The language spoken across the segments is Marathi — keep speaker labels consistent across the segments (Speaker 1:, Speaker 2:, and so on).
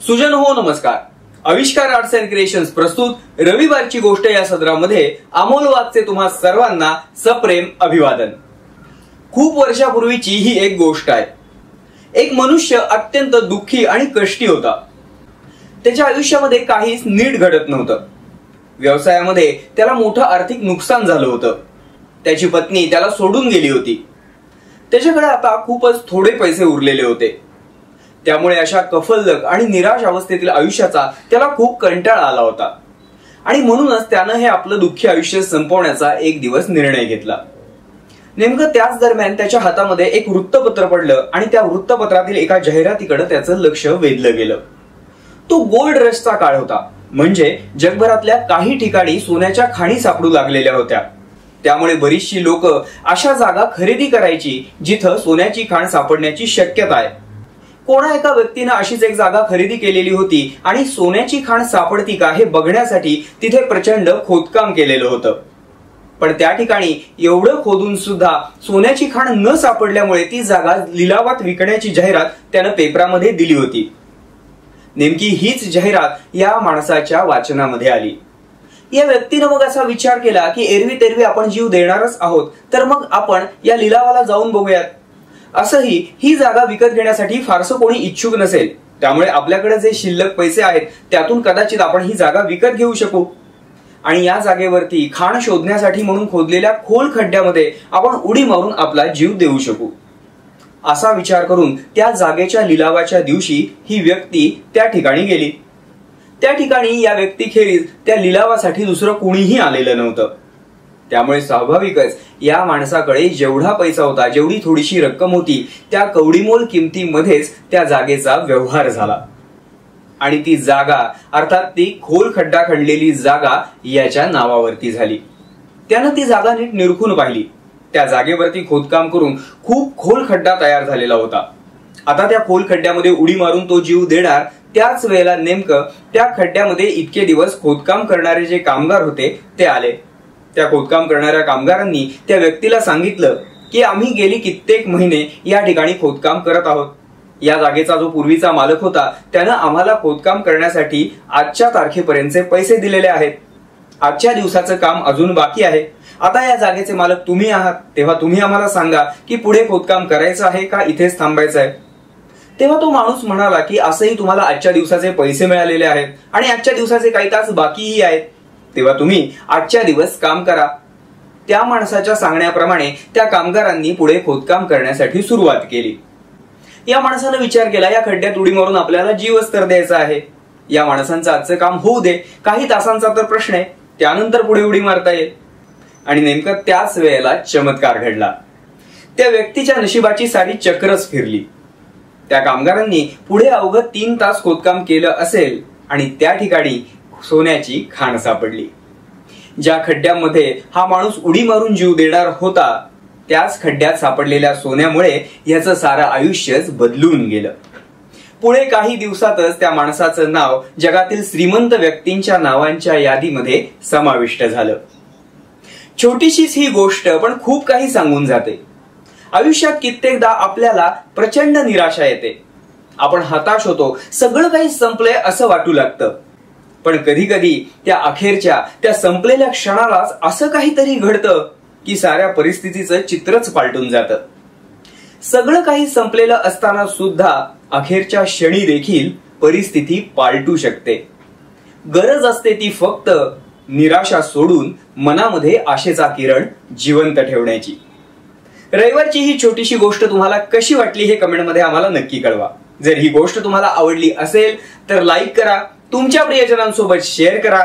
Speaker 1: सुजन हो नमस्कार. आविष्कार आर्ट्स अँड क्रिएशन्स प्रस्तुत रविवारची गोष्ट या सदरामध्ये अमोल वाघचे तुम्हा सर्वांना सप्रेम अभिवादन. खूप वर्षापूर्वीची ही एक गोष्ट आहे. एक मनुष्य अत्यंत दुःखी आणि कष्टी होता. त्याच्या आयुष्यामध्ये काहीच नीट घडत नव्हतं. व्यवसायामध्ये त्याला मोठं आर्थिक नुकसान झालं होतं. त्याची पत्नी त्याला सोडून गेली होती. त्याच्याकडे आता खूपच थोडे पैसे उरलेले होते. त्यामुळे अशा कफल्लक आणि निराश अवस्थेतील आयुष्याचा त्याला खूप कंटाळा आला होता आणि म्हणूनच त्यानं हे आपलं दुःखी आयुष्य संपवण्याचा एक दिवस निर्णय घेतला. नेमकं त्याच दरम्यान त्याच्या हातामध्ये एक वृत्तपत्र पडलं आणि त्या वृत्तपत्रातील एका जाहिरातीकडे त्याचं लक्ष वेधलं गेलं. तो गोल्ड रशचा काळ होता. म्हणजे जगभरातल्या काही ठिकाणी सोन्याच्या खाणी सापडू लागलेल्या होत्या. त्यामुळे बरीचशी लोक अशा जागा खरेदी करायची जिथं सोन्याची खाण सापडण्याची शक्यता आहे. कोणा एका व्यक्तीने अशीच एक जागा खरेदी केलेली होती आणि सोन्याची खाण सापडती का हे बघण्यासाठी तिथे प्रचंड खोदकाम केलेलं होतं. पण त्या ठिकाणी एवढं खोदून सुद्धा सोन्याची खाण न सापडल्यामुळे ती जागा लिलावात विकण्याची जाहिरात त्यानं पेपरामध्ये दिली होती. नेमकी हीच जाहिरात या माणसाच्या वाचनामध्ये आली. या व्यक्तीने मग असा विचार केला की एरवी तेरवी आपण जीव देणारच आहोत, तर मग आपण या लिलावाला जाऊन बघूयात. असंही ही जागा विकत घेण्यासाठी फारसं कोणी इच्छुक नसेल. त्यामुळे आपल्याकडे जे शिल्लक पैसे आहेत त्यातून कदाचित आपण ही जागा विकत घेऊ शकू आणि या जागेवरती खाण शोधण्यासाठी म्हणून खोदलेल्या खोल खड्ड्यामध्ये आपण उडी मारून आपला जीव देऊ शकू. असा विचार करून त्या जागेच्या लिलावाच्या दिवशी ही व्यक्ती त्या ठिकाणी गेली. त्या ठिकाणी या व्यक्तीखेरीज त्या लिलावासाठी दुसरं कोणीही आलेलं नव्हतं. त्यामुळे स्वाभाविकच या माणसाकडे जेवढा पैसा होता, जेवढी थोडीशी रक्कम होती, त्या कवडीमोल किमतीमध्येच त्या जागेचा व्यवहार झाला आणि ती जागा अर्थात ती खोल खड्डा खणलेली जागा याच्या नावावरती झाली. त्यानं ती जागा नीट निरखून पाहिली. त्या जागेवरती खोदकाम करून खूप खोल खड्डा तयार झालेला होता. आता त्या खोल खड्ड्यामध्ये उडी मारून तो जीव देणार. त्याच वेळेला नेमकं त्या खड्ड्यामध्ये इतके दिवस खोदकाम करणारे जे कामगार होते ते आले. त्या खोदकाम करणाऱ्या कामगारांनी त्या व्यक्तीला सांगितलं की आम्ही गेली कित्येक महिने या ठिकाणी खोदकाम करत आहोत. या जागेचा जो पूर्वीचा मालक होता त्यानं आम्हाला खोदकाम करण्यासाठी आजच्या तारखेपर्यंतचे पैसे दिलेले आहेत. आजच्या दिवसाचं काम अजून बाकी आहे. आता या जागेचे मालक तुम्ही आहात, तेव्हा तुम्ही आम्हाला सांगा की पुढे खोदकाम करायचं आहे का इथेच थांबायचं आहे. तेव्हा तो माणूस म्हणाला की असंही तुम्हाला आजच्या दिवसाचे पैसे मिळालेले आहेत आणि आजच्या दिवसाचे काही तास बाकीही आहेत, तेव्हा तुम्ही आजच्या दिवस काम करा. त्या माणसाच्या सांगण्याप्रमाणे त्या कामगारांनी पुढे खोदकाम करण्यासाठी सुरुवात केली. या माणसानं विचार केला या खड्ड्यात उडी मारून आपल्याला जीवच तर द्यायचा आहे. या माणसांचं आजचं काम होऊ दे, काही तासांचा तर प्रश्न आहे, त्यानंतर पुढे उडी मारता येईल. आणि नेमकं त्याच वेळेला चमत्कार घडला. त्या व्यक्तीच्या नशिबाची सारी चक्रच फिरली. त्या कामगारांनी पुढे अवघं 3 तास खोदकाम केलं असेल आणि त्या ठिकाणी सोन्याची खाण सापडली. ज्या खड्ड्यामध्ये हा माणूस उडी मारून जीव देणार होता त्याच खड्ड्यात सापडलेल्या सोन्यामुळे याचं सारं आयुष्यच बदलून गेलं. पुढे काही दिवसातच त्या माणसाचं नाव जगातील श्रीमंत व्यक्तींच्या नावांच्या यादीमध्ये समाविष्ट झालं. छोटीशीच ही गोष्ट पण खूप काही सांगून जाते. आयुष्यात कित्येकदा आपल्याला प्रचंड निराशा येते. आपण हताश होतो. सगळं काही संपलंय असं वाटू लागतं. पण कधी कधी त्या अखेरच्या त्या संपलेल्या क्षणालाच असं काहीतरी घडतं की साऱ्या परिस्थितीचं चित्रच पालटून जातं. सगळं काही संपलेलं असताना सुद्धा अखेरच्या क्षणी देखील परिस्थिती पालटू शकते. गरज असते ती फक्त निराशा सोडून मनामध्ये आशेचा किरण जिवंत ठेवण्याची. रविवारची ही छोटीशी गोष्ट तुम्हाला कशी वाटली हे कमेंटमध्ये आम्हाला नक्की कळवा. जर ही गोष्ट तुम्हाला आवडली असेल तर लाईक करा, तुमच्या प्रियजनांसोबत शेअर करा.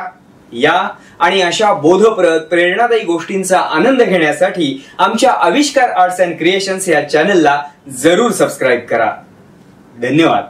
Speaker 1: या आणि अशा बोधप्रद प्रेरणादायी गोष्टींचा आनंद घेण्यासाठी आमच्या आविष्कार आर्ट्स अँड क्रिएशन्स या चॅनलला जरूर सबस्क्राईब करा. धन्यवाद.